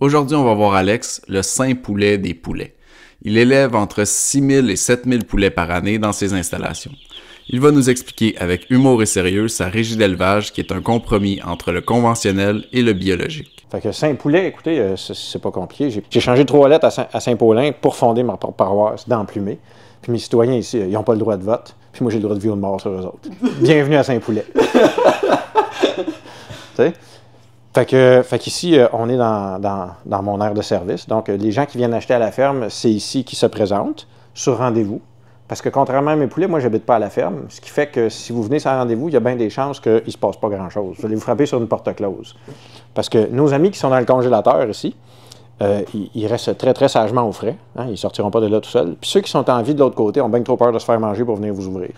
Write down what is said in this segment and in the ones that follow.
Aujourd'hui, on va voir Alex, le saint poulet des poulets. Il élève entre 6000 et 7000 poulets par année dans ses installations. Il va nous expliquer avec humour et sérieux sa régie d'élevage qui est un compromis entre le conventionnel et le biologique. Fait que Saint-Poulet, écoutez, c'est pas compliqué. J'ai changé 3 lettres à Saint-Paulin pour fonder ma paroisse d'Emplumé. Puis mes citoyens ici, ils n'ont pas le droit de vote. Puis moi, j'ai le droit de vie ou de mort sur eux autres. Bienvenue à Saint-Poulet. Fait qu'ici, on est dans mon aire de service. Donc, les gens qui viennent acheter à la ferme, c'est ici qu'ils se présentent, sur rendez-vous. Parce que contrairement à mes poulets, moi, j'habite pas à la ferme. Ce qui fait que si vous venez sans rendez-vous, il y a bien des chances qu'il ne se passe pas grand-chose. Vous allez vous frapper sur une porte close. Parce que nos amis qui sont dans le congélateur ici, ils restent très, très sagement au frais. Hein? Ils ne sortiront pas de là tout seuls. Puis ceux qui sont en vie de l'autre côté ont bien trop peur de se faire manger pour venir vous ouvrir.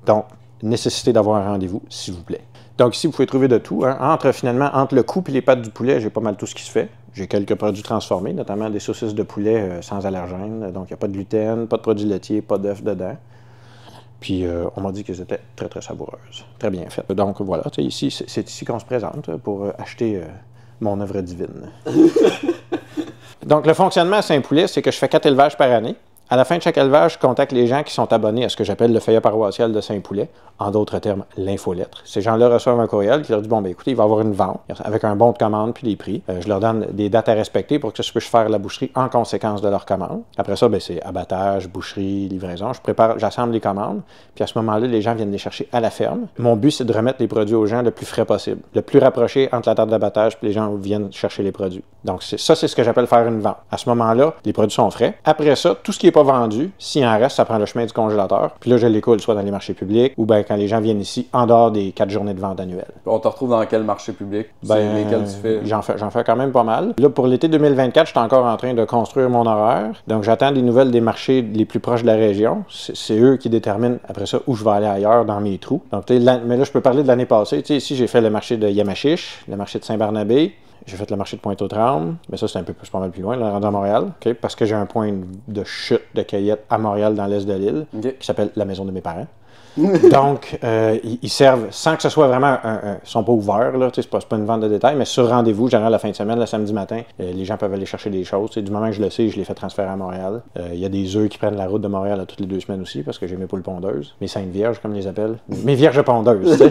Donc, nécessité d'avoir un rendez-vous, s'il vous plaît. Donc ici, vous pouvez trouver de tout. Hein. Entre le cou et les pattes du poulet, j'ai pas mal tout ce qui se fait. J'ai quelques produits transformés, notamment des saucisses de poulet sans allergènes. Donc, il n'y a pas de gluten, pas de produits laitiers, pas d'œufs dedans. Puis, on m'a dit qu'elles étaient très, très savoureuses. Très bien faites. Donc, voilà, ici, c'est ici qu'on se présente pour acheter mon œuvre divine. Donc, le fonctionnement à Saint-Poulet, c'est que je fais 4 élevages par année. À la fin de chaque élevage, je contacte les gens qui sont abonnés à ce que j'appelle le feuillet paroissial de Saint-Poulet, en d'autres termes, l'infolettre. Ces gens-là reçoivent un courriel qui leur dit « Bon, ben écoutez, il va y avoir une vente avec un bon de commande puis des prix. Je leur donne des dates à respecter pour que je puisse faire la boucherie en conséquence de leur commande. Après ça, ben, c'est abattage, boucherie, livraison. J'assemble les commandes, puis à ce moment-là, les gens viennent les chercher à la ferme. Mon but, c'est de remettre les produits aux gens le plus frais possible, le plus rapproché entre la date d'abattage puis les gens viennent chercher les produits. Donc, ça, c'est ce que j'appelle faire une vente. À ce moment-là, les produits sont frais. Après ça, tout ce qui n'est pas vendu, s'il en reste, ça prend le chemin du congélateur. Puis là, je l'écoule soit dans les marchés publics ou bien quand les gens viennent ici, en dehors des 4 journées de vente annuelles. On te retrouve dans quel marché public? Lesquels tu fais? J'en fais quand même pas mal. Là, pour l'été 2024, je suis encore en train de construire mon horaire. Donc, j'attends des nouvelles des marchés les plus proches de la région. C'est eux qui déterminent, après ça, où je vais aller ailleurs dans mes trous. Donc, mais là, je peux parler de l'année passée. Ici, j'ai fait le marché de Yamachiche, le marché de Saint-Barnabé. J'ai fait le marché de Pointe-aux-Trembles, mais ça, c'est un peu plus, pas mal plus loin, là, rendu à Montréal, parce que j'ai un point de chute de cueillette à Montréal, dans l'est de l'île, qui s'appelle la maison de mes parents. Donc, ils servent, sans que ce soit vraiment ils sont pas ouverts, là, c'est pas une vente de détail, mais sur rendez-vous, généralement la fin de semaine, le samedi matin, les gens peuvent aller chercher des choses. Du moment que je le sais, je les fais transférer à Montréal. Il y a des œufs qui prennent la route de Montréal à toutes les 2 semaines aussi, parce que j'ai mes poules pondeuses, mes saintes vierges, comme ils les appellent. Mes vierges pondeuses, tu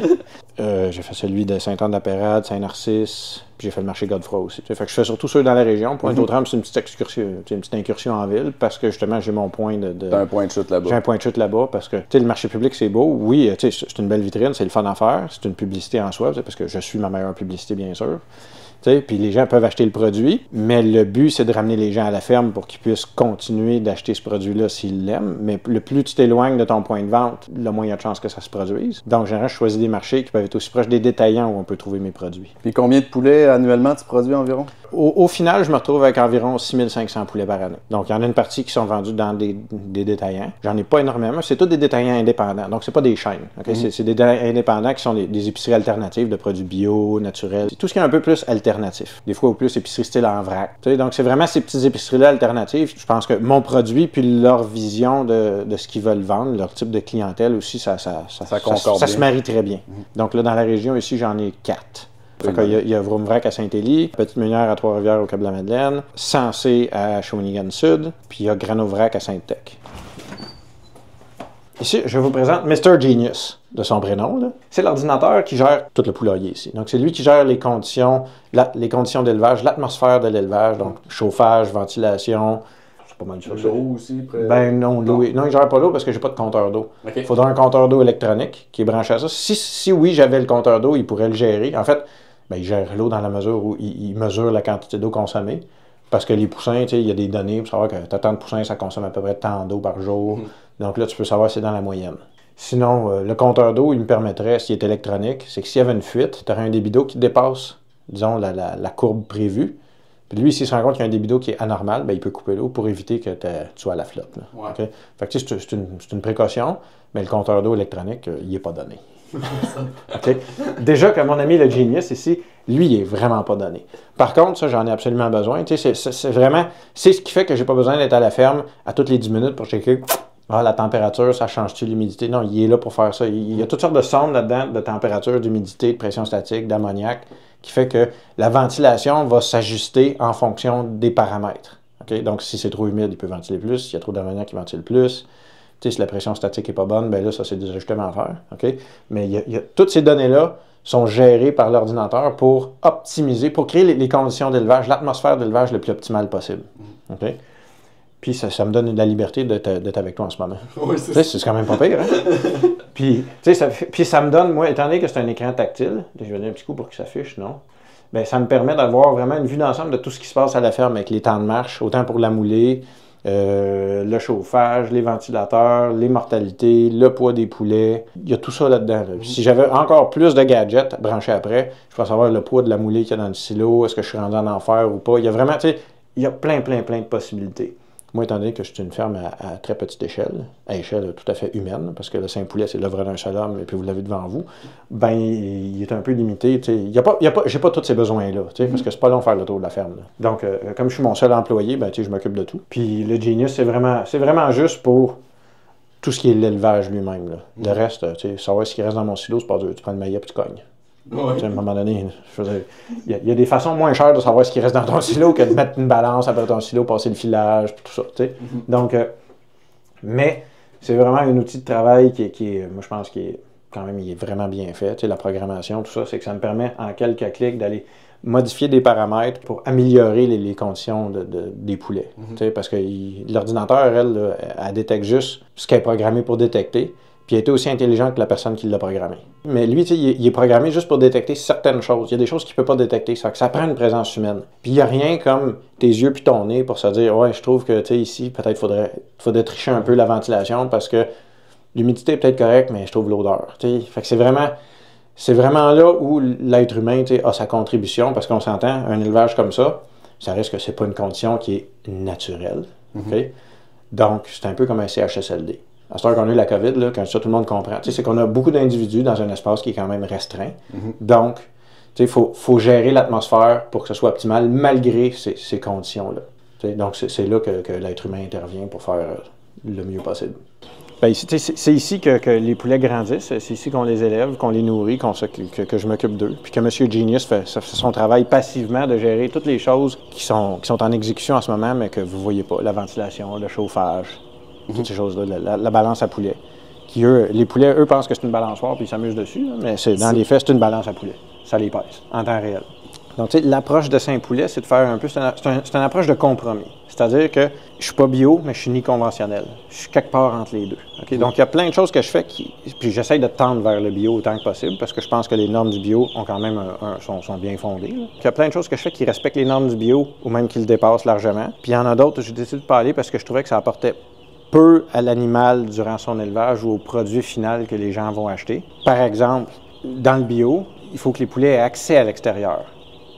sais. J'ai fait celui de Saint-Anne-de-la-Pérade, Saint-Narcisse, puis j'ai fait le marché Godefroy aussi. Fait que je fais surtout ceux dans la région. Pointe-aux-Trembles, c'est une petite incursion en ville, parce que justement, j'ai mon point de... T'as un point de chute là-bas. J'ai un point de chute là-bas, parce que, tu sais, le marché public, c'est beau. Oui, tu sais, c'est une belle vitrine, c'est le fun à faire. C'est une publicité en soi, parce que je suis ma meilleure publicité, bien sûr. Puis les gens peuvent acheter le produit, mais le but, c'est de ramener les gens à la ferme pour qu'ils puissent continuer d'acheter ce produit-là s'ils l'aiment. Mais le plus tu t'éloignes de ton point de vente, le moins il y a de chances que ça se produise. Donc, généralement, je choisis des marchés qui peuvent être aussi proches des détaillants où on peut trouver mes produits. Puis combien de poulets annuellement tu produis environ? Au final, je me retrouve avec environ 6500 poulets par année. Donc, il y en a une partie qui sont vendus dans des détaillants. J'en ai pas énormément. C'est tous des détaillants indépendants. Donc, c'est pas des chaînes. Okay? C'est des détaillants indépendants qui sont des épiceries alternatives de produits bio, naturels. C'est tout ce qui est un peu plus alternatif. Des fois, au plus, épicerie style en vrac. Tu sais, donc, c'est vraiment ces petites épiceries-là alternatives. Je pense que mon produit puis leur vision de ce qu'ils veulent vendre, leur type de clientèle aussi, ça se marie très bien. Donc, là, dans la région, ici, j'en ai 4. Il y a Vroom-Vrac à Saint-Élie, Petite Meunière à Trois-Rivières au Cap-de-la-Madeleine, Sensé à Shawinigan-Sud, puis il y a Grano-Vrac à Sainte-Tech. Ici, je vous présente Mr. Genius, de son prénom. C'est l'ordinateur qui gère tout le poulailler ici. Donc, c'est lui qui gère les conditions d'élevage, l'atmosphère de l'élevage, donc chauffage, ventilation. C'est pas mal de choses. L'eau aussi? Ben non, l'eau. Non, il gère pas l'eau parce que j'ai pas de compteur d'eau. Il faudra un compteur d'eau électronique qui est branché à ça. Si oui, j'avais le compteur d'eau, il pourrait le gérer. En fait, ben, il gère l'eau dans la mesure où il mesure la quantité d'eau consommée. Parce que les poussins, il y a des données pour savoir que tant de poussins, ça consomme à peu près tant d'eau par jour. Donc là, tu peux savoir si c'est dans la moyenne. Sinon, le compteur d'eau, il me permettrait, s'il est électronique, c'est que s'il y avait une fuite, tu aurais un débit d'eau qui dépasse, disons, la courbe prévue. Puis lui, s'il se rend compte qu'il y a un débit d'eau qui est anormal, ben, il peut couper l'eau pour éviter que tu sois à la flotte. Ouais. Okay? Fait que c'est une précaution, mais le compteur d'eau électronique, il n'est pas donné. Okay? Déjà que mon ami le Genius ici, lui, il est vraiment pas donné. Par contre, ça, j'en ai absolument besoin. C'est ce qui fait que j'ai pas besoin d'être à la ferme à toutes les 10 minutes pour checker la température, ça change-tu l'humidité? Non, il est là pour faire ça. Il y a toutes sortes de sondes là-dedans, de température, d'humidité, de pression statique, d'ammoniac, qui fait que la ventilation va s'ajuster en fonction des paramètres. Okay? Donc, si c'est trop humide, il peut ventiler plus. S'il y a trop d'ammoniac, il ventile plus. Si la pression statique n'est pas bonne, bien là, ça, c'est des ajustements à faire. Okay? Mais toutes ces données-là sont gérées par l'ordinateur pour optimiser, pour créer les conditions d'élevage, l'atmosphère d'élevage le plus optimale possible. Okay? Puis ça me donne de la liberté d'être avec toi en ce moment. Oui, c'est quand même pas pire. Hein? Puis ça me donne, moi, étant donné que c'est un écran tactile, je vais donner un petit coup pour qu'il s'affiche, non? Bien, ça me permet d'avoir vraiment une vue d'ensemble de tout ce qui se passe à la ferme avec les temps de marche, autant pour la moulée, le chauffage, les ventilateurs, les mortalités, le poids des poulets. Il y a tout ça là-dedans. Là. Si j'avais encore plus de gadgets branchés après, je pourrais savoir le poids de la moulée qu'il y a dans le silo, est-ce que je suis rendu en enfer ou pas. Il y a vraiment, il y a plein de possibilités. Moi, étant donné que je suis une ferme à très petite échelle, à échelle tout à fait humaine, parce que le Saint-Poulet, c'est l'œuvre d'un seul homme, et puis vous l'avez devant vous, ben il est un peu limité. J'ai pas tous ces besoins-là, parce que c'est pas long de faire le tour de la ferme. Là. Donc, comme je suis mon seul employé, ben, je m'occupe de tout. Puis le Genius, c'est vraiment juste pour tout ce qui est l'élevage lui-même. Là. Le reste, savoir ce qui reste dans mon silo, c'est pas dur. Tu prends le maillet et tu cognes. Ouais. À un moment donné, il y a des façons moins chères de savoir ce qui reste dans ton silo que de mettre une balance après ton silo, passer le filage, tout ça. Donc, mais c'est vraiment un outil de travail qui est, moi je pense qu'il est quand même il est vraiment bien fait. La programmation, tout ça, c'est que ça me permet en quelques clics d'aller modifier des paramètres pour améliorer les conditions des poulets. Parce que l'ordinateur, elle détecte juste ce qu'elle est programmée pour détecter. Puis il était aussi intelligent que la personne qui l'a programmé. Mais lui, il est programmé juste pour détecter certaines choses. Il y a des choses qu'il ne peut pas détecter. Ça prend une présence humaine. Puis il n'y a rien comme tes yeux puis ton nez pour se dire « Ouais, je trouve que ici, peut-être faudrait tricher un peu la ventilation parce que l'humidité est peut-être correcte, mais je trouve l'odeur. » Fait que c'est vraiment là où l'être humain a sa contribution parce qu'on s'entend, un élevage comme ça reste que c'est pas une condition qui est naturelle. Okay? Donc, c'est un peu comme un CHSLD. À ce temps qu'on a eu la COVID, là, quand ça tout le monde comprend, c'est qu'on a beaucoup d'individus dans un espace qui est quand même restreint. Donc, il faut gérer l'atmosphère pour que ce soit optimal malgré ces conditions-là. Donc, c'est là que l'être humain intervient pour faire le mieux possible. Bien, c'est ici que les poulets grandissent, c'est ici qu'on les élève, qu'on les nourrit, que je m'occupe d'eux, puis que M. Genius fait son travail passivement de gérer toutes les choses qui sont en exécution en ce moment, mais que vous ne voyez pas, la ventilation, le chauffage. Toutes ces choses-là, la balance à poulet. Les poulets, eux, pensent que c'est une balançoire puis ils s'amusent dessus, là, mais dans les faits, c'est une balance à poulet. Ça les pèse, en temps réel. Donc, l'approche de Saint-Poulet, c'est de faire un peu... C'est une approche de compromis. C'est-à-dire que je suis pas bio, mais je suis ni conventionnel. Je suis quelque part entre les deux. Okay? Donc, il y a plein de choses que je fais puis j'essaye de tendre vers le bio autant que possible parce que je pense que les normes du bio ont quand même sont bien fondées. Là. Il y a plein de choses que je fais qui respectent les normes du bio ou même qui le dépassent largement. Puis il y en a d'autres, j'ai décidé de pas aller parce que je trouvais que ça apportait peu à l'animal durant son élevage ou au produit final que les gens vont acheter. Par exemple, dans le bio, il faut que les poulets aient accès à l'extérieur.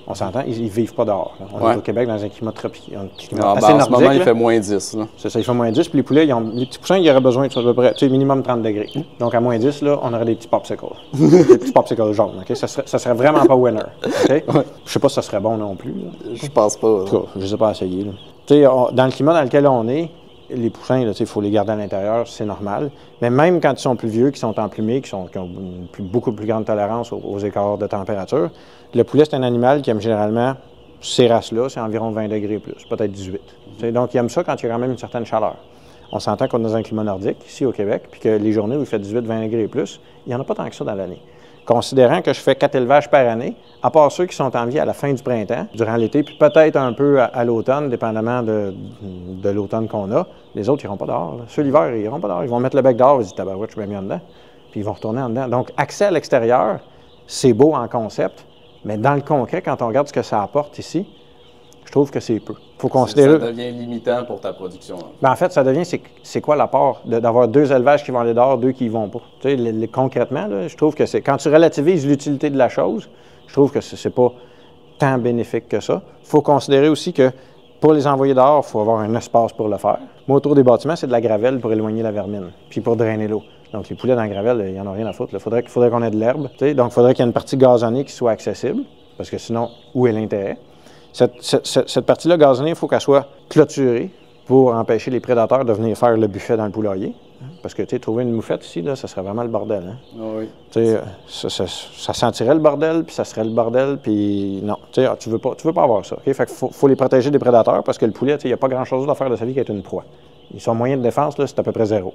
On s'entend, ils ne vivent pas dehors. Là. On est au Québec dans un climat tropical. Assez nordique. En ce moment, il fait moins 10. C'est ça, il fait moins 10. Puis les poulets, les petits poussins, ils auraient besoin de à peu près minimum 30 degrés. Donc à moins 10, là, on aurait des petits popsicles. Des petits popsicles jaunes. Okay? Ça serait vraiment pas winner. Okay? Je ne sais pas si ça serait bon non plus. Là. Je pense pas. En tout cas, je ne sais pas essayer. Dans le climat dans lequel on est, les poussins, il faut les garder à l'intérieur, c'est normal. Mais même quand ils sont plus vieux, qui sont emplumés, qui ont beaucoup plus grande tolérance aux écarts de température, le poulet, c'est un animal qui aime généralement, ces races-là, c'est environ 20 degrés plus, peut-être 18. Donc, il aime ça quand il y a quand même une certaine chaleur. On s'entend qu'on est dans un climat nordique, ici au Québec, puis que les journées où il fait 18-20 degrés plus, il n'y en a pas tant que ça dans l'année. Considérant que je fais 4 élevages par année, à part ceux qui sont en vie à la fin du printemps, durant l'été, puis peut-être un peu à l'automne, dépendamment de l'automne qu'on a, les autres, ils n'iront pas dehors. Là. Ceux l'hiver, ils n'iront pas dehors. Ils vont mettre le bec dehors, ils disent « tabarouette, je suis bien mis en dedans », puis ils vont retourner en dedans. Donc, accès à l'extérieur, c'est beau en concept, mais dans le concret, quand on regarde ce que ça apporte ici, je trouve que c'est peu. Faut considérer... Ça devient limitant pour ta production. Bien, en fait, ça devient, c'est quoi l'apport d'avoir 2 élevages qui vont aller dehors, 2 qui ne vont pas? Tu sais, concrètement, là, je trouve que c'est... Quand tu relativises l'utilité de la chose, je trouve que c'est pas tant bénéfique que ça. Il faut considérer aussi que pour les envoyer dehors, il faut avoir un espace pour le faire. Moi, autour des bâtiments, c'est de la gravelle pour éloigner la vermine, puis pour drainer l'eau. Donc, les poulets dans la gravelle, il n'y en a rien à foutre. Il faudrait qu'on ait de l'herbe. Donc, il faudrait qu'il y ait une partie gazonnée qui soit accessible, parce que sinon, où est l'intérêt? Cette partie-là gazonnée, il faut qu'elle soit clôturée pour empêcher les prédateurs de venir faire le buffet dans le poulailler. Parce que, tu sais, trouver une moufette ici, là, ça serait vraiment le bordel. Hein? Ah oui. Tu sais, ça sentirait le bordel, puis ça serait le bordel, puis non. Tu sais, tu veux pas avoir ça. Okay? Fait qu'il faut les protéger des prédateurs, parce que le poulet, tu sais, il n'y a pas grand-chose à faire de sa vie qui est une proie. Son moyen de défense, là, c'est à peu près 0.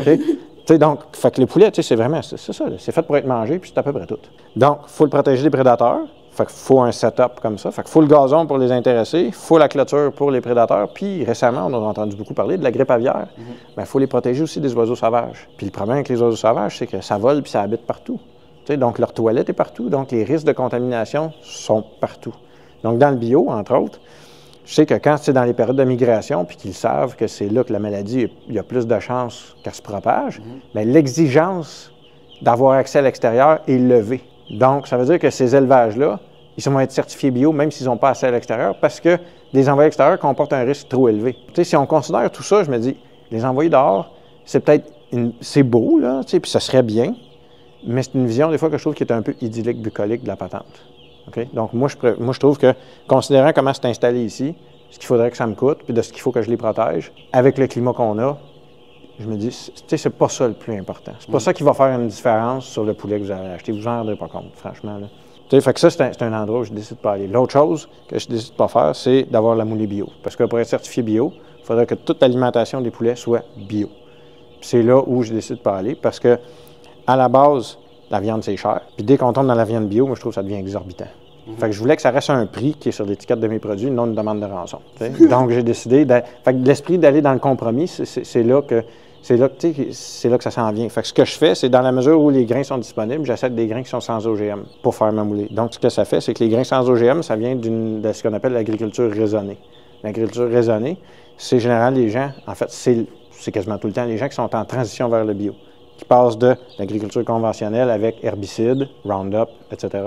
Okay? Tu sais, donc, fait que le poulet, tu sais, c'est vraiment, c'est ça, c'est fait pour être mangé, puis c'est à peu près tout. Donc, il faut le protéger des prédateurs. Fait qu'il faut un setup comme ça. Fait qu'il faut le gazon pour les intéresser, il faut la clôture pour les prédateurs. Puis récemment, on a entendu beaucoup parler de la grippe aviaire. Bien, il faut les protéger aussi des oiseaux sauvages. Puis le problème avec les oiseaux sauvages, c'est que ça vole puis ça habite partout. Tu sais, donc leur toilette est partout, donc les risques de contamination sont partout. Donc dans le bio, entre autres, je sais que quand c'est dans les périodes de migration puis qu'ils savent que c'est là que la maladie, il y a plus de chances qu'elle se propage, bien, l'exigence d'avoir accès à l'extérieur est levée. Donc, ça veut dire que ces élevages-là, ils vont être certifiés bio, même s'ils n'ont pas accès à l'extérieur, parce que les envoyés extérieurs comportent un risque trop élevé. Tu sais, si on considère tout ça, je me dis, les envoyés dehors, c'est peut-être, c'est beau, là, tu sais, puis ça serait bien, mais c'est une vision, des fois, que je trouve qui est un peu idyllique, bucolique de la patente. Okay? Donc, moi, je trouve que, considérant comment c'est installé ici, ce qu'il faudrait que ça me coûte, puis de ce qu'il faut que je les protège, avec le climat qu'on a, je me dis, tu sais, c'est pas ça le plus important. C'est pas ça qui va faire une différence sur le poulet que vous avez acheté. Vous n'en rendrez pas compte, franchement. Là. Tu sais, fait que ça, c'est un endroit où je décide de pas aller. L'autre chose que je décide de pas faire, c'est d'avoir la moulée bio. Parce que pour être certifié bio, il faudrait que toute l'alimentation des poulets soit bio. Puis c'est là où je décide de pas aller, parce que à la base, la viande, c'est cher. Puis dès qu'on tombe dans la viande bio, moi, je trouve que ça devient exorbitant. Fait que je voulais que ça reste un prix qui est sur l'étiquette de mes produits, non une demande de rançon. Donc, j'ai décidé... Fait que l'esprit d'aller dans le compromis, c'est là que ça s'en vient. Fait que ce que je fais, c'est dans la mesure où les grains sont disponibles, j'achète des grains qui sont sans OGM pour faire ma moulée. Donc, ce que ça fait, c'est que les grains sans OGM, ça vient de ce qu'on appelle l'agriculture raisonnée. L'agriculture raisonnée, c'est généralement les gens, en fait, c'est quasiment tout le temps les gens qui sont en transition vers le bio, qui passent de l'agriculture conventionnelle avec herbicides, Roundup, etc.,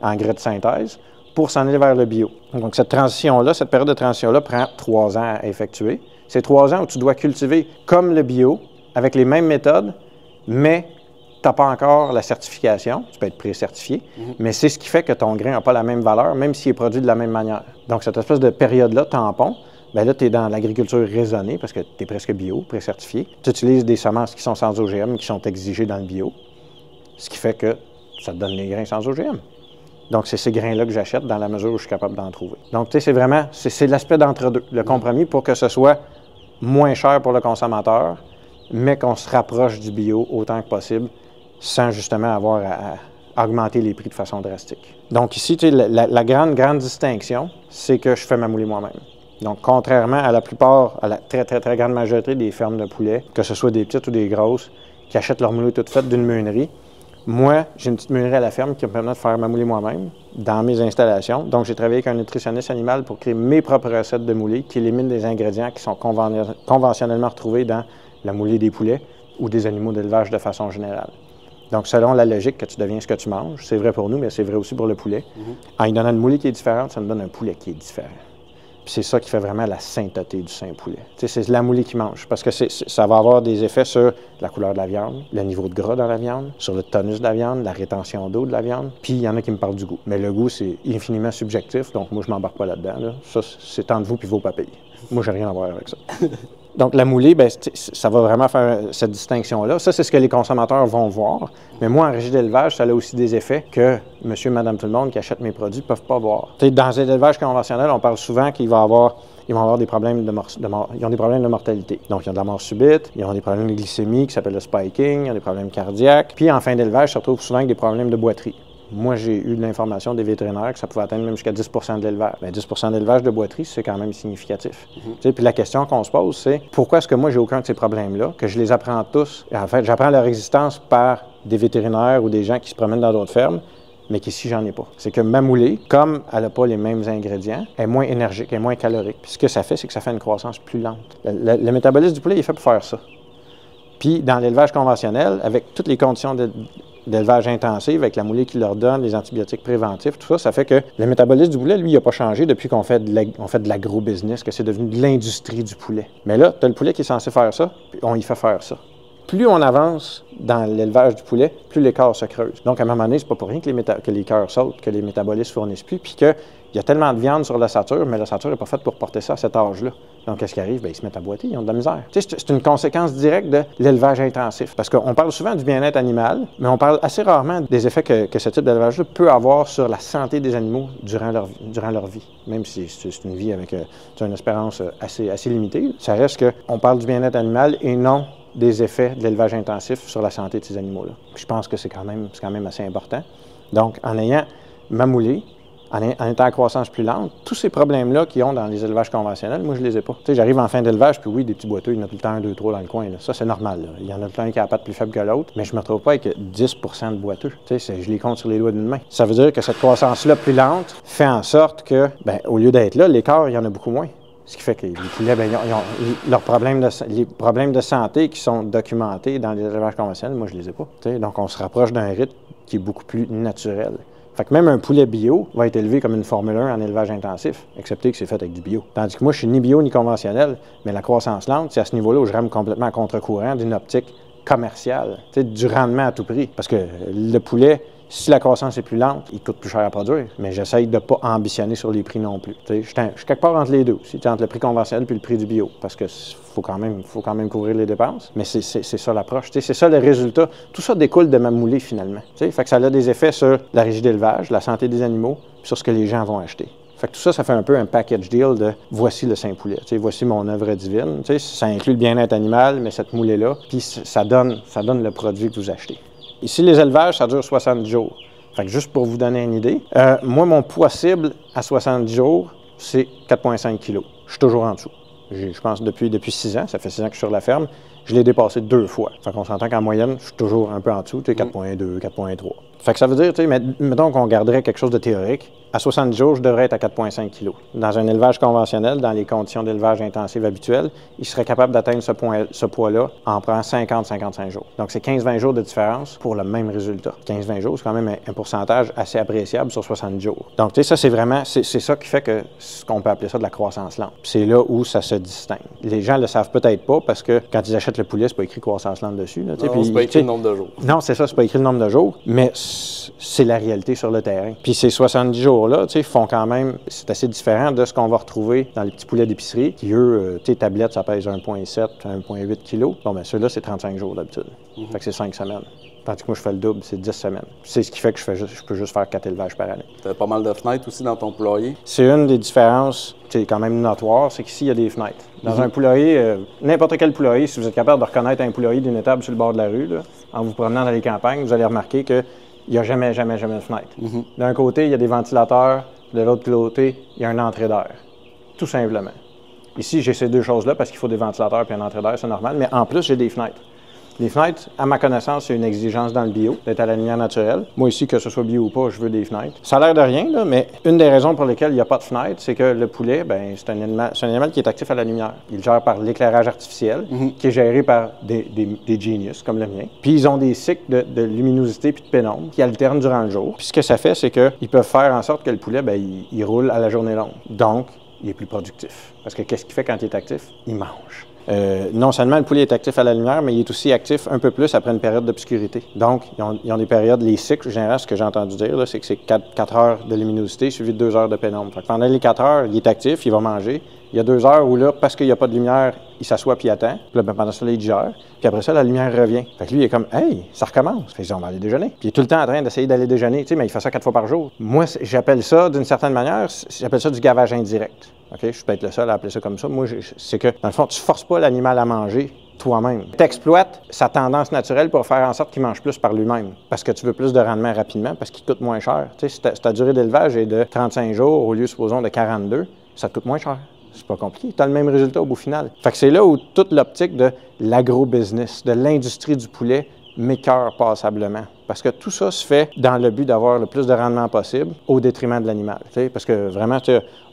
engrais de synthèse, pour s'en aller vers le bio. Donc, cette transition-là, cette période de transition-là prend 3 ans à effectuer. C'est 3 ans où tu dois cultiver comme le bio, avec les mêmes méthodes, mais tu n'as pas encore la certification. Tu peux être pré-certifié, mais c'est ce qui fait que ton grain n'a pas la même valeur, même s'il est produit de la même manière. Donc, cette espèce de période-là, tampon, bien là, tu es dans l'agriculture raisonnée, parce que tu es presque bio, pré-certifié. Tu utilises des semences qui sont sans OGM, qui sont exigées dans le bio, ce qui fait que ça te donne les grains sans OGM. Donc, c'est ces grains-là que j'achète dans la mesure où je suis capable d'en trouver. Donc, tu sais, c'est vraiment, c'est l'aspect d'entre-deux, le compromis pour que ce soit moins cher pour le consommateur, mais qu'on se rapproche du bio autant que possible, sans justement avoir à augmenter les prix de façon drastique. Donc ici, tu sais, la grande distinction, c'est que je fais ma moulée moi-même. Donc, contrairement à la plupart, à la très, très, très grande majorité des fermes de poulets, que ce soit des petites ou des grosses, qui achètent leur moulée toute faite d'une meunerie, moi, j'ai une petite meunerie à la ferme qui me permet de faire ma moulée moi-même dans mes installations. Donc, j'ai travaillé avec un nutritionniste animal pour créer mes propres recettes de moulée qui éliminent des ingrédients qui sont conventionnellement retrouvés dans la moulée des poulets ou des animaux d'élevage de façon générale. Donc, selon la logique que tu deviens ce que tu manges, c'est vrai pour nous, mais c'est vrai aussi pour le poulet. En lui donnant une moulée qui est différente, ça me donne un poulet qui est différent. Puis c'est ça qui fait vraiment la sainteté du saint poulet. Tu sais, c'est la moulée qui mange, parce que ça va avoir des effets sur la couleur de la viande, le niveau de gras dans la viande, sur le tonus de la viande, la rétention d'eau de la viande. Puis il y en a qui me parlent du goût. Mais le goût, c'est infiniment subjectif, donc moi, je m'embarque pas là-dedans. Là. Ça, c'est entre vous puis vos papilles. Moi, j'ai rien à voir avec ça. Donc, la moulée, bien, ça va vraiment faire cette distinction-là. Ça, c'est ce que les consommateurs vont voir. Mais moi, en régie d'élevage, ça a aussi des effets que monsieur, madame, tout le monde qui achètent mes produits ne peuvent pas voir. T'sais, dans l'élevage conventionnel, on parle souvent qu'ils vont avoir des problèmes ils ont des problèmes de mortalité. Donc, ils ont de la mort subite, ils ont des problèmes de glycémie qui s'appellent le spiking, ils ont des problèmes cardiaques. Puis, en fin d'élevage, ils se retrouvent souvent avec des problèmes de boiterie. Moi, j'ai eu de l'information des vétérinaires que ça pouvait atteindre même jusqu'à 10 de l'élevage. Bien, 10 d'élevage de boiterie, c'est quand même significatif. Puis la question qu'on se pose, c'est pourquoi est-ce que moi, j'ai aucun de ces problèmes-là, que je les apprends tous? Et en fait, j'apprends leur existence par des vétérinaires ou des gens qui se promènent dans d'autres fermes, mais qu'ici, j'en ai pas. C'est que ma moulée, comme elle n'a pas les mêmes ingrédients, est moins énergique, est moins calorique. Puis ce que ça fait, c'est que ça fait une croissance plus lente. Le métabolisme du poulet, il est fait pour faire ça. Puis dans l'élevage conventionnel, avec toutes les conditions d'élevage intensif, avec la moulée qu'ils leur donne, les antibiotiques préventifs, tout ça, ça fait que le métabolisme du poulet, lui, il n'a pas changé depuis qu'on fait de l'agro-business, que c'est devenu de l'industrie du poulet. Mais là, tu as le poulet qui est censé faire ça, puis on y fait faire ça. Plus on avance dans l'élevage du poulet, plus l'écart se creuse. Donc, à un moment donné, c'est pas pour rien que les cœurs sautent, que les métabolismes ne fournissent plus, puis que il y a tellement de viande sur l'ossature, mais l'ossature n'est pas faite pour porter ça à cet âge-là. Donc, qu'est-ce qui arrive? Bien, ils se mettent à boiter, ils ont de la misère. Tu sais, c'est une conséquence directe de l'élevage intensif. Parce qu'on parle souvent du bien-être animal, mais on parle assez rarement des effets que ce type d'élevage-là peut avoir sur la santé des animaux durant leur vie. Même si c'est une vie avec une espérance assez limitée, ça reste qu'on parle du bien-être animal et non des effets de l'élevage intensif sur la santé de ces animaux-là. Je pense que c'est quand même assez important. Donc, en ayant mamoulé, en étant à croissance plus lente, tous ces problèmes-là qu'ils ont dans les élevages conventionnels, moi, je les ai pas. Tu sais, j'arrive en fin d'élevage, puis oui, des petits boiteux, il y en a tout le temps 1, 2, 3 dans le coin. Là. Ça, c'est normal. Là. Il y en a tout le temps un qui a la patte plus faible que l'autre, mais je me retrouve pas avec 10 % de boiteux. Tu sais, je les compte sur les doigts d'une main. Ça veut dire que cette croissance-là plus lente fait en sorte que, bien, au lieu d'être là, l'écart, il y en a beaucoup moins. Ce qui fait que les poulets, bien, ils ont les problèmes de santé qui sont documentés dans les élevages conventionnels, moi, je les ai pas. Tu sais, donc, on se rapproche d'un rythme qui est beaucoup plus naturel. Fait que même un poulet bio va être élevé comme une Formule 1 en élevage intensif, excepté que c'est fait avec du bio. Tandis que moi, je suis ni bio ni conventionnel, mais la croissance lente, c'est à ce niveau-là où je rame complètement à contre-courant d'une optique commerciale, tu sais, du rendement à tout prix. Parce que le poulet, si la croissance est plus lente, il coûte plus cher à produire, mais j'essaye de ne pas ambitionner sur les prix non plus. Je suis quelque part entre les deux aussi, entre le prix conventionnel et le prix du bio, parce que faut quand même couvrir les dépenses, mais c'est ça l'approche, c'est ça le résultat. Tout ça découle de mamoulé finalement. Fait que ça a des effets sur la régie d'élevage, la santé des animaux, puis sur ce que les gens vont acheter. Fait que tout ça, ça fait un peu un package deal de voici le saint poulet, voici mon œuvre divine. Ça inclut le bien-être animal, mais cette moulée-là, puis ça donne le produit que vous achetez. Ici, les élevages, ça dure 70 jours. Fait que juste pour vous donner une idée, moi, mon poids cible à 70 jours, c'est 4,5 kg. Je suis toujours en dessous. Je pense depuis 6 ans, ça fait 6 ans que je suis sur la ferme, je l'ai dépassé 2 fois. Fait qu'on s'entend qu'en moyenne, je suis toujours un peu en dessous, 4,2, 4,3. Fait que ça veut dire, mettons qu'on garderait quelque chose de théorique, à 70 jours, je devrais être à 4,5 kg. Dans un élevage conventionnel, dans les conditions d'élevage intensif habituelles, il serait capable d'atteindre ce poids-là en prenant 50-55 jours. Donc, c'est 15-20 jours de différence pour le même résultat. 15-20 jours, c'est quand même un pourcentage assez appréciable sur 70 jours. Donc, tu sais, ça, c'est ça qui fait que ce qu'on peut appeler ça de la croissance lente. C'est là où ça se distingue. Les gens le savent peut-être pas parce que quand ils achètent le poulet, c'est pas écrit croissance lente dessus. Là, non, c'est pas écrit le nombre de jours. Non, c'est ça, c'est pas écrit le nombre de jours, mais c'est la réalité sur le terrain. Puis ces 70 jours-là, tu sais, font quand même, c'est assez différent de ce qu'on va retrouver dans les petits poulets d'épicerie, qui eux, tu sais, tablettes, ça pèse 1,7, 1,8 kg. Bon, bien, ceux-là, c'est 35 jours d'habitude. Fait que c'est 5 semaines. Tandis que moi, je fais le double, c'est 10 semaines. C'est ce qui fait que je peux juste faire 4 élevages par année. Tu as pas mal de fenêtres aussi dans ton poulailler? C'est une des différences, c'est quand même notoire, c'est qu'ici, il y a des fenêtres. Dans un poulailler, n'importe quel poulailler, si vous êtes capable de reconnaître un poulailler d'une étable sur le bord de la rue, là, en vous promenant dans les campagnes, vous allez remarquer qu'il n'y a jamais de fenêtre. D'un côté, il y a des ventilateurs, de l'autre côté, il y a une entrée d'air. Tout simplement. Ici, j'ai ces deux choses-là parce qu'il faut des ventilateurs et une entrée d'air, c'est normal, mais en plus, j'ai des fenêtres. Les fenêtres, à ma connaissance, c'est une exigence dans le bio, d'être à la lumière naturelle. Moi ici, que ce soit bio ou pas, je veux des fenêtres. Ça a l'air de rien, là, mais une des raisons pour lesquelles il n'y a pas de fenêtre, c'est que le poulet, ben, c'est un animal qui est actif à la lumière. Il gère par l'éclairage artificiel, qui est géré par des genius, comme le mien. Puis ils ont des cycles de luminosité puis de pénombre qui alternent durant le jour. Puis ce que ça fait, c'est qu'ils peuvent faire en sorte que le poulet, ben, il roule à la journée longue. Donc, il est plus productif. Parce que qu'est-ce qu'il fait quand il est actif? Il mange. Non seulement le poulet est actif à la lumière, mais il est aussi actif un peu plus après une période d'obscurité. Donc, ils ont des périodes, les cycles, généralement, ce que j'ai entendu dire, là, c'est que c'est 4 heures de luminosité suivi de 2 heures de pénombre. Fait que pendant les 4 heures, il est actif, il va manger. Il y a 2 heures où là, parce qu'il n'y a pas de lumière, il s'assoit puis il attend. Puis là, ben, pendant ça, là, il digère. Puis après ça, la lumière revient. Fait que lui, il est comme, hey, ça recommence. Fait que on va aller déjeuner. Puis il est tout le temps en train d'essayer d'aller déjeuner, tu sais, mais il fait ça 4 fois par jour. Moi, j'appelle ça, d'une certaine manière, j'appelle ça du gavage indirect. OK? Je suis peut-être le seul à appeler ça comme ça. Moi, c'est que, dans le fond, tu ne forces pas l'animal à manger toi-même. Tu exploites sa tendance naturelle pour faire en sorte qu'il mange plus par lui-même. Parce que tu veux plus de rendement rapidement, parce qu'il coûte moins cher. Tu sais, si ta durée d'élevage est de 35 jours au lieu, supposons, de 42, ça te coûte moins cher. C'est pas compliqué. Tu as le même résultat au bout final. Fait que c'est là où toute l'optique de l'agro-business, de l'industrie du poulet, m'écœure passablement. Parce que tout ça se fait dans le but d'avoir le plus de rendement possible au détriment de l'animal. Parce que vraiment,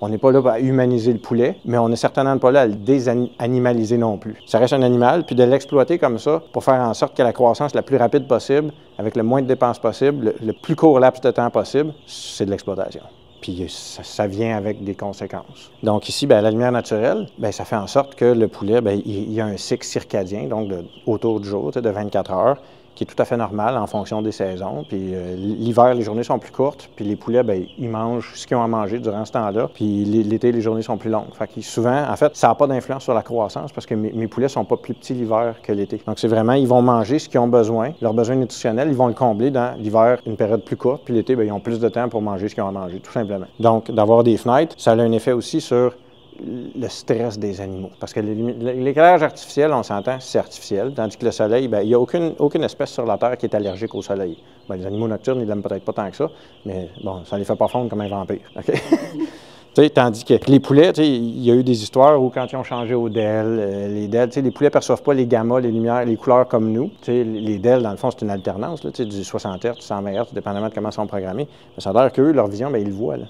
on n'est pas là à humaniser le poulet, mais on n'est certainement pas là à le désanimaliser non plus. Ça reste un animal, puis de l'exploiter comme ça pour faire en sorte que la croissance la plus rapide possible, avec le moins de dépenses possible, le plus court laps de temps possible, c'est de l'exploitation. Puis ça vient avec des conséquences. Donc ici, bien, la lumière naturelle, bien, ça fait en sorte que le poulet, bien, il y a un cycle circadien, donc autour du jour, de 24 heures. qui est tout à fait normal en fonction des saisons. Puis l'hiver, les journées sont plus courtes, puis les poulets, bien, ils mangent ce qu'ils ont à manger durant ce temps-là. Puis l'été, les journées sont plus longues. Fait que souvent, en fait, ça n'a pas d'influence sur la croissance parce que mes poulets sont pas plus petits l'hiver que l'été. Donc c'est vraiment, ils vont manger ce qu'ils ont besoin, leurs besoins nutritionnels, ils vont le combler dans l'hiver, une période plus courte, puis l'été, bien, ils ont plus de temps pour manger ce qu'ils ont à manger, tout simplement. Donc d'avoir des fenêtres, ça a un effet aussi sur le stress des animaux. Parce que l'éclairage artificiel, on s'entend, c'est artificiel, tandis que le soleil, bien, il n'y a aucune espèce sur la Terre qui est allergique au soleil. Bien, les animaux nocturnes, ils l'aiment peut-être pas tant que ça, mais bon, ça les fait pas fondre comme un vampire. Okay? Tandis que les poulets, il y a eu des histoires où quand ils ont changé au DEL, les DEL, les poulets ne perçoivent pas les gammas, les lumières, les couleurs comme nous. Les DEL, dans le fond, c'est une alternance, là, du 60 Hz, du 120 Hz, dépendamment de comment ils sont programmés. Mais ça a l'air qu'eux, leur vision, bien, ils le voient. Là.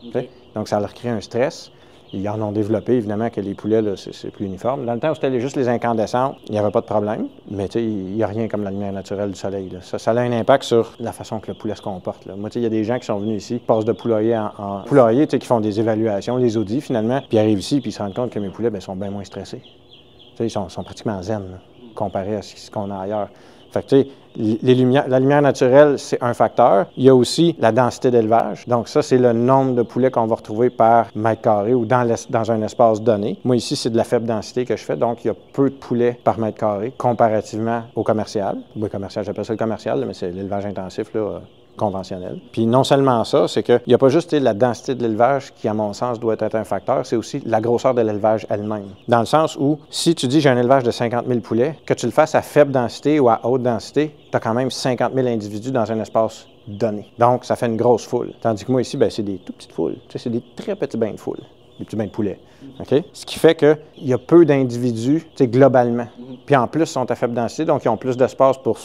Okay? Donc, ça leur crée un stress. Ils en ont développé, évidemment, que les poulets, c'est plus uniforme. Dans le temps où c'était juste les incandescents, il n'y avait pas de problème. Mais il n'y a rien comme la lumière naturelle du soleil. Là. Ça a un impact sur la façon que le poulet se comporte. Là. Moi, il y a des gens qui sont venus ici, passent de poulailler en poulailler, qui font des évaluations, des audits, finalement, puis ils arrivent ici, puis ils se rendent compte que mes poulets sont bien moins stressés. Ils sont pratiquement zen, là, comparé à ce qu'on a ailleurs. Fait que, la lumière naturelle, c'est un facteur. Il y a aussi la densité d'élevage. Donc ça, c'est le nombre de poulets qu'on va retrouver par mètre carré ou dans un espace donné. Moi, ici, c'est de la faible densité que je fais, donc il y a peu de poulets par mètre carré comparativement au commercial. Oui, commercial, j'appelle ça le commercial, mais c'est l'élevage intensif, là, conventionnel. Puis non seulement ça, c'est qu'il n'y a pas juste la densité de l'élevage qui, à mon sens, doit être un facteur, c'est aussi la grosseur de l'élevage elle-même. Dans le sens où, si tu dis j'ai un élevage de 50 000 poulets, que tu le fasses à faible densité ou à haute densité, tu as quand même 50 000 individus dans un espace donné. Donc, ça fait une grosse foule. Tandis que moi, ici, bien, c'est des tout petites foules. C'est des très petits bains de foule, des petits bains de poulet. Okay? Ce qui fait qu'il y a peu d'individus, globalement. Puis en plus, ils sont à faible densité, donc ils ont plus d'espace pour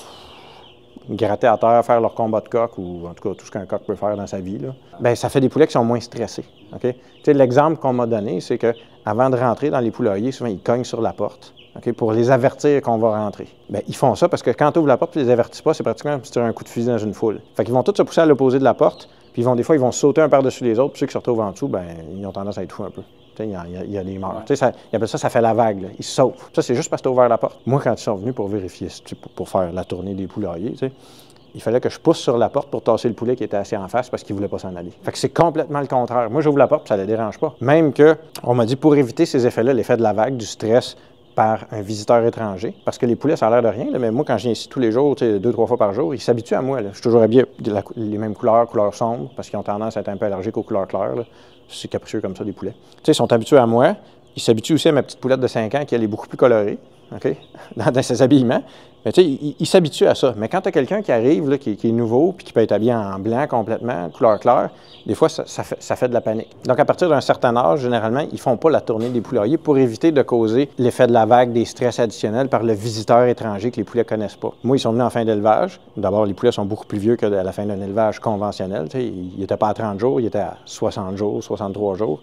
gratter à terre, faire leur combat de coq, ou en tout cas tout ce qu'un coq peut faire dans sa vie, là. Bien, ça fait des poulets qui sont moins stressés. Okay? L'exemple qu'on m'a donné, c'est qu'avant de rentrer dans les poulaillers, souvent ils cognent sur la porte, okay, pour les avertir qu'on va rentrer. Bien, ils font ça parce que quand tu ouvres la porte et tu les avertis pas, c'est pratiquement comme si tu tirais un coup de fusil dans une foule. Fait qu'ils vont tous se pousser à l'opposé de la porte, puis des fois, ils vont sauter un par-dessus les autres, puis ceux qui se retrouvent en dessous, bien, ils ont tendance à être fous un peu. Il y a des morts. Ils appellent ça fait la vague. Là. Ils se sauvent. Ça, c'est juste parce que tu as ouvert la porte. Moi, quand ils sont venus pour vérifier, pour faire la tournée des poulaillers, il fallait que je pousse sur la porte pour tasser le poulet qui était assis en face parce qu'il ne voulait pas s'en aller. Fait que c'est complètement le contraire. Moi, j'ouvre la porte, puis ça ne les dérange pas. Même qu'on m'a dit, pour éviter ces effets-là, l'effet de la vague, du stress par un visiteur étranger, parce que les poulets, ça a l'air de rien, là, mais moi, quand je viens ici tous les jours, 2-3 fois par jour, ils s'habituent à moi. Là. Je suis toujours habillé les mêmes couleurs sombres, parce qu'ils ont tendance à être un peu allergiques aux couleurs claires. C'est capricieux comme ça, des poulets. Ils sont habitués à moi. Ils s'habituent aussi à ma petite poulette de 5 ans qui, elle, est beaucoup plus colorée, okay? dans ses habillements. Mais ils s'habituent à ça. Mais quand tu as quelqu'un qui arrive, là, qui est nouveau, puis qui peut être habillé en blanc complètement, couleur claire, des fois, ça fait de la panique. Donc, à partir d'un certain âge, généralement, ils ne font pas la tournée des poulaillers pour éviter de causer l'effet de la vague des stress additionnels par le visiteur étranger que les poulets ne connaissent pas. Moi, ils sont venus en fin d'élevage. D'abord, les poulets sont beaucoup plus vieux qu'à la fin d'un élevage conventionnel. Ils n'étaient pas à 30 jours, ils étaient à 60 jours, 63 jours.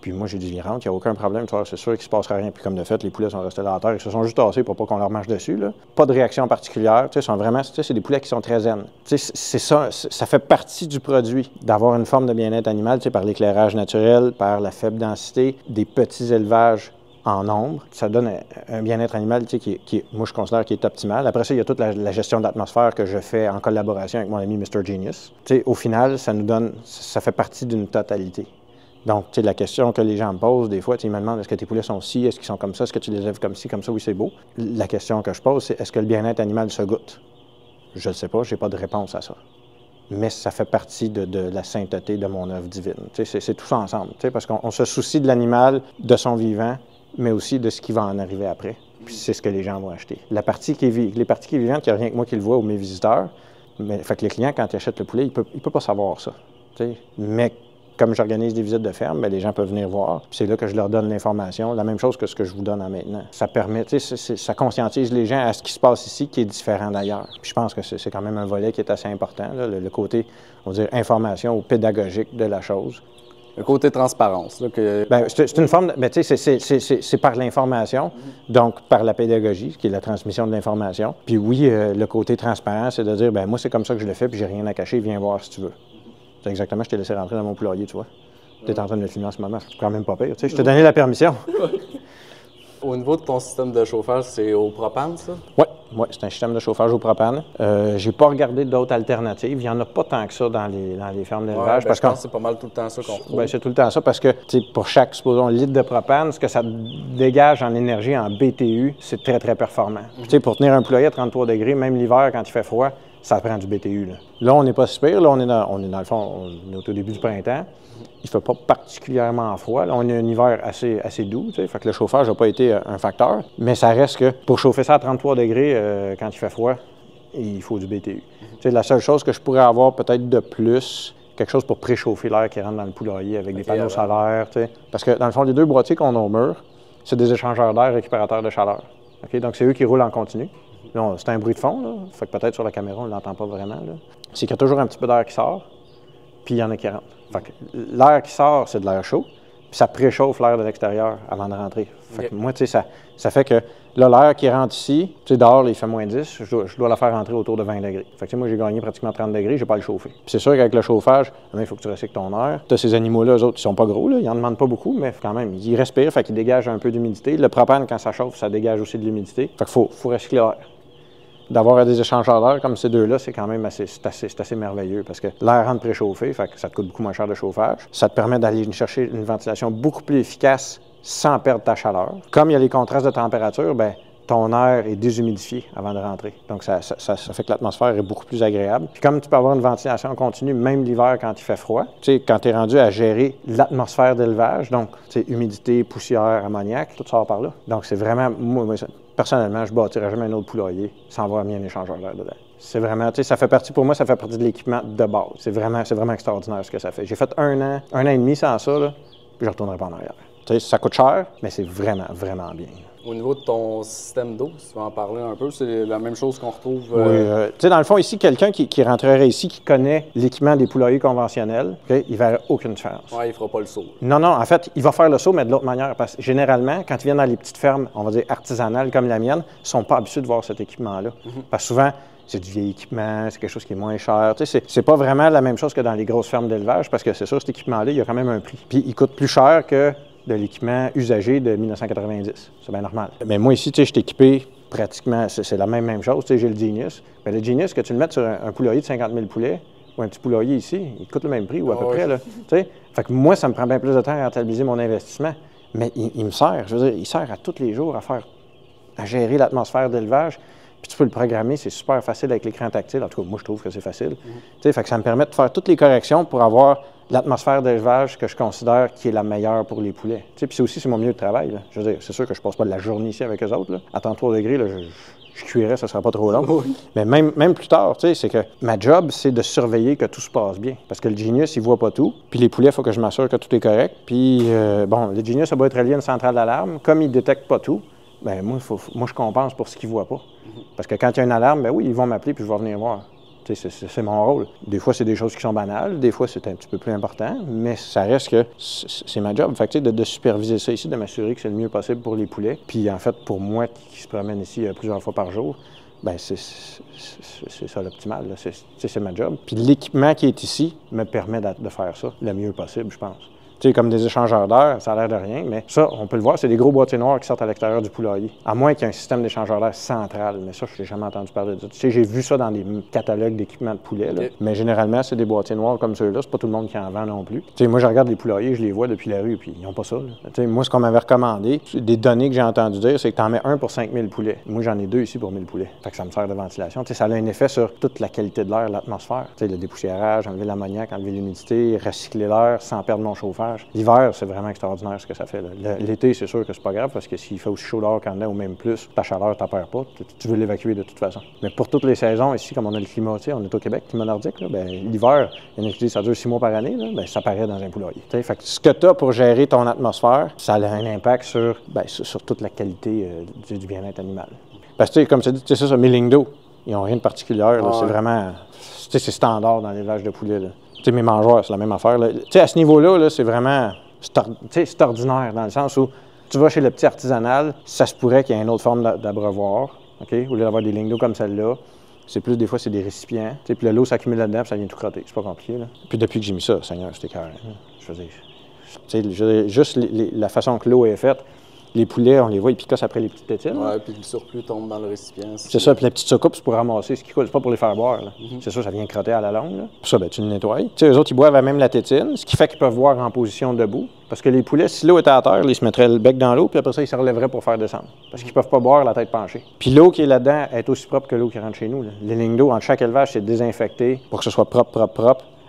Puis moi, j'ai dit, viens rentre, il n'y a aucun problème, c'est sûr qu'il ne se passera rien. Puis comme de fait, les poulets sont restés là à terre, ils se sont juste tassés pour pas qu'on leur marche dessus. Là. Pas de réaction particulière, sont vraiment, c'est des poulets qui sont très zen. C'est ça, ça fait partie du produit, d'avoir une forme de bien-être animal, par l'éclairage naturel, par la faible densité, des petits élevages en nombre. Ça donne un bien-être animal qui est, moi, je considère qu'il est optimal. Après ça, il y a toute la gestion de l'atmosphère que je fais en collaboration avec mon ami Mr. Genius. Au final, ça fait partie d'une totalité. Donc, la question que les gens me posent, des fois, ils me demandent est-ce que tes poulets sont ci, est-ce qu'ils sont comme ça, est-ce que tu les élèves comme ci, comme ça, oui, c'est beau. La question que je pose, c'est est-ce que le bien-être animal se goûte? Je ne le sais pas, je n'ai pas de réponse à ça. Mais ça fait partie de la sainteté de mon œuvre divine. C'est tout ça ensemble, parce qu'on se soucie de l'animal, de son vivant, mais aussi de ce qui va en arriver après. Puis c'est ce que les gens vont acheter. Les parties qui est vivantes, il n'y a rien que moi qui le vois ou mes visiteurs. Mais fait que le client, quand il achète le poulet, il peut pas savoir ça. Mais comme j'organise des visites de ferme, bien, les gens peuvent venir voir. Puis c'est là que je leur donne l'information, la même chose que ce que je vous donne maintenant. Ça permet, ça conscientise les gens à ce qui se passe ici, qui est différent d'ailleurs. Puis je pense que c'est quand même un volet qui est assez important, là, le côté, on va dire, information ou pédagogique de la chose. Le côté transparence. Là, que... Bien, c'est une forme, mais tu sais, c'est par l'information, donc par la pédagogie, qui est la transmission de l'information. Puis oui, le côté transparent, c'est de dire, bien, moi, c'est comme ça que je le fais, puis j'ai rien à cacher, viens voir si tu veux. C'est exactement, je t'ai laissé rentrer dans mon poulailler, tu vois. Tu es en train de le filmer en ce moment, c'est quand même pas pire. Tu sais, je t'ai donné la permission. Au niveau de ton système de chauffage, c'est au propane, ça? Oui, c'est un système de chauffage au propane. J'ai pas regardé d'autres alternatives. Il n'y en a pas tant que ça dans les fermes d'élevage. Je pense que c'est pas mal tout le temps ça qu'on retrouve. C'est tout le temps ça parce que pour chaque, supposons, litre de propane, ce que ça dégage en énergie en BTU, c'est très, très performant. Pour tenir un poulailler à 33 degrés, même l'hiver, quand il fait froid, ça prend du BTU. Là, on n'est pas si pire. Là, on est dans le fond, on est au début du printemps. Il ne fait pas particulièrement froid. Là, on a un hiver assez doux, fait que le chauffage n'a pas été un facteur. Mais ça reste que pour chauffer ça à 33 degrés, quand il fait froid, il faut du BTU. La seule chose que je pourrais avoir peut-être de plus, quelque chose pour préchauffer l'air qui rentre dans le poulailler avec des panneaux solaires. Parce que dans le fond, les deux boîtiers qu'on a au mur, c'est des échangeurs d'air récupérateurs de chaleur. Donc, c'est eux qui roulent en continu. C'est un bruit de fond, là. Fait que peut-être sur la caméra, on ne l'entend pas vraiment. C'est qu'il y a toujours un petit peu d'air qui sort, puis il y en a qui rentrent. Fait que l'air qui sort, c'est de l'air chaud, puis ça préchauffe l'air de l'extérieur avant de rentrer. Fait que moi, ça fait que là, l'air qui rentre ici, dehors, il fait moins 10, je dois la faire rentrer autour de 20 degrés. Fait que moi, j'ai gagné pratiquement 30 degrés, je n'ai pas à le chauffer. Puis c'est sûr qu'avec le chauffage, il faut que tu recycles ton air. Tu as ces animaux-là, eux autres, ils sont pas gros, là, ils n'en demandent pas beaucoup, mais quand même, ils respirent, fait qu'ils dégagent un peu d'humidité. Le propane, quand ça chauffe, ça dégage aussi de l'humidité. Fait qu'il faut recycler l'air. D'avoir des échangeurs d'air comme ces deux-là, c'est quand même assez merveilleux parce que l'air rentre préchauffé, fait que ça te coûte beaucoup moins cher de chauffage. Ça te permet d'aller chercher une ventilation beaucoup plus efficace sans perdre ta chaleur. Comme il y a les contrastes de température, ton air est déshumidifié avant de rentrer. Donc, ça fait que l'atmosphère est beaucoup plus agréable. Puis comme tu peux avoir une ventilation continue, même l'hiver quand il fait froid, quand tu es rendu à gérer l'atmosphère d'élevage, donc humidité, poussière, ammoniac, tout sort par là. Donc, c'est vraiment... Moi, personnellement, je ne bâtirais jamais un autre poulailler sans avoir mis un échangeur d'air dedans. C'est vraiment, ça fait partie, pour moi, ça fait partie de l'équipement de base. C'est vraiment extraordinaire ce que ça fait. J'ai fait un an et demi sans ça, là, puis je ne retournerai pas en arrière. Ça coûte cher, mais c'est vraiment, vraiment bien. Au niveau de ton système d'eau, si tu veux en parler un peu, c'est la même chose qu'on retrouve... Oui, dans le fond, ici, quelqu'un qui rentrerait ici, qui connaît l'équipement des poulaillers conventionnels, il ne verrait aucune différence. Oui, il ne fera pas le saut. Non, en fait, il va faire le saut, mais de l'autre manière. Parce que généralement, quand ils viennent dans les petites fermes, on va dire artisanales comme la mienne, ils ne sont pas habitués de voir cet équipement-là. Parce que souvent, c'est du vieil équipement, c'est quelque chose qui est moins cher. C'est pas vraiment la même chose que dans les grosses fermes d'élevage, parce que c'est sûr, cet équipement-là, il a quand même un prix. Puis il coûte plus cher que de l'équipement usagé de 1990. C'est bien normal. Mais moi, ici, je suis équipé pratiquement, c'est la même chose. J'ai le Genius. Mais le Genius, que tu le mettes sur un poulailler de 50 000 poulets ou un petit poulailler ici, il coûte le même prix ou à peu près. Là, fait que moi, ça me prend bien plus de temps à rentabiliser mon investissement. Mais il me sert. Je veux dire, il sert à tous les jours à gérer l'atmosphère d'élevage. Puis tu peux le programmer, c'est super facile avec l'écran tactile. En tout cas, moi, je trouve que c'est facile. Fait que ça me permet de faire toutes les corrections pour avoir l'atmosphère d'élevage que je considère qui est la meilleure pour les poulets. Puis c'est mon milieu de travail. Là. Je veux dire, c'est sûr que je passe pas de la journée ici avec eux autres. Là. À 33 degrés, là, je cuirais, ça ne sera pas trop long. Mais même plus tard, c'est que ma job, c'est de surveiller que tout se passe bien. Parce que le Genius, il ne voit pas tout. Puis les poulets, il faut que je m'assure que tout est correct. Puis, le Genius, ça doit être relié à une centrale d'alarme. Comme il ne détecte pas tout, moi, je compense pour ce qu'ils ne voient pas. Parce que quand il y a une alarme, oui, ils vont m'appeler puis je vais venir voir. C'est mon rôle. Des fois, c'est des choses qui sont banales. Des fois, c'est un petit peu plus important. Mais ça reste que c'est ma job. Fait que, de superviser ça ici, de m'assurer que c'est le mieux possible pour les poulets. Puis, en fait, pour moi, qui se promène ici plusieurs fois par jour, c'est ça l'optimal. C'est ma job. Puis, l'équipement qui est ici me permet de faire ça le mieux possible, je pense. Comme des échangeurs d'air, ça a l'air de rien, mais ça, on peut le voir, c'est des gros boîtiers noirs qui sortent à l'extérieur du poulailler. À moins qu'il y ait un système d'échangeur d'air central, mais ça, je n'ai jamais entendu parler de ça. J'ai vu ça dans des catalogues d'équipements de poulet, là. Mais généralement, c'est des boîtiers noirs comme ceux-là. C'est pas tout le monde qui en vend non plus. Moi, je regarde les poulaillers, je les vois depuis la rue, puis ils n'ont pas ça. Moi, ce qu'on m'avait recommandé, des données que j'ai entendu dire, c'est que tu en mets un pour 5000 poulets. Moi, j'en ai 2 ici pour 1000 poulets. Fait que ça me sert de ventilation. Ça a un effet sur toute la qualité de l'air, l'atmosphère. Le dépoussiérage, enlever l'ammoniac, enlever l'humidité, recycler l'air sans perdre mon chauffage. L'hiver, c'est vraiment extraordinaire ce que ça fait. L'été, c'est sûr que c'est pas grave parce que s'il fait aussi chaud dehors qu'en dedans ou même plus, ta chaleur, tu perds pas. Tu veux l'évacuer de toute façon. Mais pour toutes les saisons, ici, comme on a le climat, on est au Québec, climat nordique, là, l'hiver, il y en a qui disent que ça dure 6 mois par année, là, ça paraît dans un poulailler. Fait que ce que tu as pour gérer ton atmosphère, ça a un impact sur toute la qualité du bien-être animal. Parce que, comme tu dis, ça, mes lignes d'eau, ils n'ont rien de particulier. C'est vraiment, c'est standard dans l'élevage de poulets. Mes mangeoires, c'est la même affaire. Là. À ce niveau-là, là, c'est vraiment... C'est ordinaire dans le sens où tu vas chez le petit artisanal, ça se pourrait qu'il y ait une autre forme d'abreuvoir, OK? Au lieu d'avoir des lignes d'eau comme celle-là, c'est plus, des fois, c'est des récipients. Puis l'eau s'accumule là-dedans, puis ça vient tout crotter. C'est pas compliqué, là. Puis depuis que j'ai mis ça, Seigneur, c'était carré. Je veux dire, juste la façon que l'eau est faite, Les poulets, on les voit, ils picossent après les petites tétines. Ouais, puis le surplus tombe dans le récipient. C'est ça, puis la petite soucoupe, c'est pour ramasser ce qui coule, c'est pas pour les faire boire. C'est sûr, ça vient crotter à la longue. Là. Pour ça, ben, tu le nettoies. Tu sais, eux autres, ils boivent à même la tétine, ce qui fait qu'ils peuvent boire en position debout. Parce que les poulets, si l'eau était à terre, ils se mettraient le bec dans l'eau, puis après ça, ils se relèveraient pour faire descendre. Parce qu'ils peuvent pas boire la tête penchée. Puis l'eau qui est là-dedans est aussi propre que l'eau qui rentre chez nous. Là. Les lignes d'eau, entre chaque élevage, c'est désinfecté pour que ce soit propre.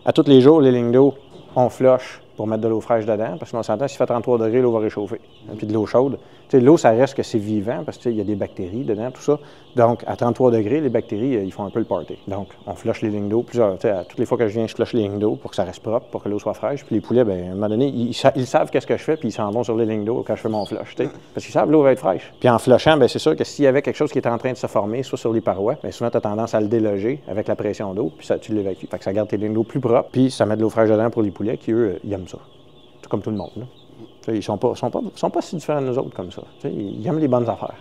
À tous les jours, les lignes d'eau, on flush pour mettre de l'eau fraîche dedans, parce qu'on s'entend, s'il fait 33 degrés, l'eau va réchauffer. Puis de l'eau chaude. Tu sais, l'eau, ça reste que c'est vivant, parce qu'il y a des bactéries dedans, tout ça. Donc, à 33 degrés, les bactéries, ils font un peu le party. Donc, on flush les lignes d'eau. Toutes les fois que je viens, je flush les lignes d'eau pour que ça reste propre, pour que l'eau soit fraîche. Puis les poulets, bien, à un moment donné, ils savent qu'est-ce que je fais, puis ils s'en vont sur les lignes d'eau quand je fais mon flush, tu sais. Parce qu'ils savent que l'eau va être fraîche. Puis en flushant, bien, c'est sûr que s'il y avait quelque chose qui était en train de se former, soit sur les parois, bien, souvent, tu as tendance à le déloger avec la pression d'eau, puis ça, tu l'évacues. Fait que ça garde tes lignes d'eau plus propres, puis ça met de l'eau fraîche dedans pour les poulets qui, eux, ils aiment ça. Comme tout le monde. Là. Ils sont pas si différents de nous autres comme ça. Ils aiment les bonnes affaires.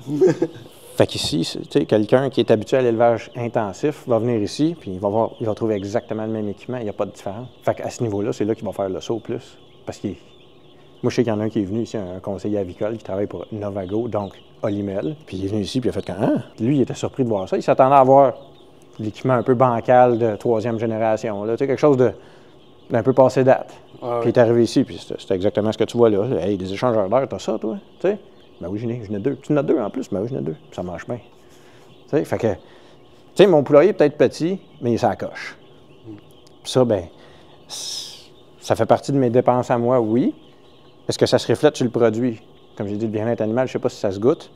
Fait qu'ici, quelqu'un qui est habitué à l'élevage intensif va venir ici, puis il va trouver exactement le même équipement, il n'y a pas de différence. Fait qu'à ce niveau-là, c'est là qu'il va faire le saut plus. Parce que moi, je sais qu'il y en a un qui est venu ici, un conseiller avicole qui travaille pour Novago, donc Olimel, puis il est venu ici, puis il a fait quand lui, il était surpris de voir ça. Il s'attendait à avoir l'équipement un peu bancal de 3e génération, là, quelque chose d'un peu passé date. Ah, puis il est arrivé ici, puis c'était exactement ce que tu vois là. Hey, des échangeurs d'air, t'as ça, toi? T'sais? Ben oui, j'en ai 2. Tu en as 2 en plus? Ben oui, j'en ai 2. Puis ça marche bien. T'sais? Fait que, tu sais, mon poulailler est peut-être petit, mais il s'accroche. Puis ça, ben, ça fait partie de mes dépenses à moi, oui. Est-ce que ça se reflète sur le produit? Comme j'ai dit, le bien-être animal, je sais pas si ça se goûte,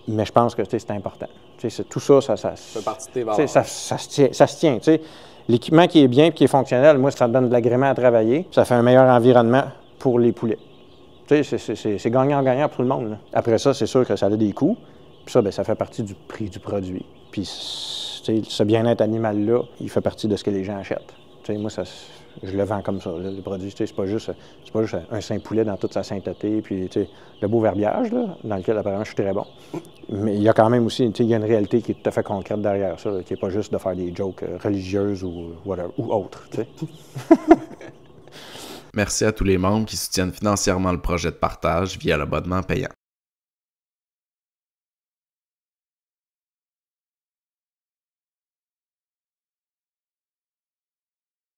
mais je pense que c'est important. Tout ça, ça fait partie de tes valeurs. Ça se tient. T'sais. L'équipement qui est bien et qui est fonctionnel, moi, ça donne de l'agrément à travailler. Ça fait un meilleur environnement pour les poulets. Tu sais, c'est gagnant-gagnant pour tout le monde. Là. Après ça, c'est sûr que ça a des coûts. Puis ça, bien, ça fait partie du prix du produit. Puis, ce bien-être animal-là, il fait partie de ce que les gens achètent. Tu sais, moi, je le vends comme ça, le produit. Tu sais, c'est pas juste un saint poulet dans toute sa sainteté. Puis, tu sais, le beau verbiage, là, dans lequel, apparemment, je suis très bon. Mais il y a quand même aussi, tu sais, il y a une réalité qui est tout à fait concrète derrière ça, là, qui n'est pas juste de faire des jokes religieuses ou whatever, ou autres, tu sais. Merci à tous les membres qui soutiennent financièrement le projet de partage via l'abonnement payant.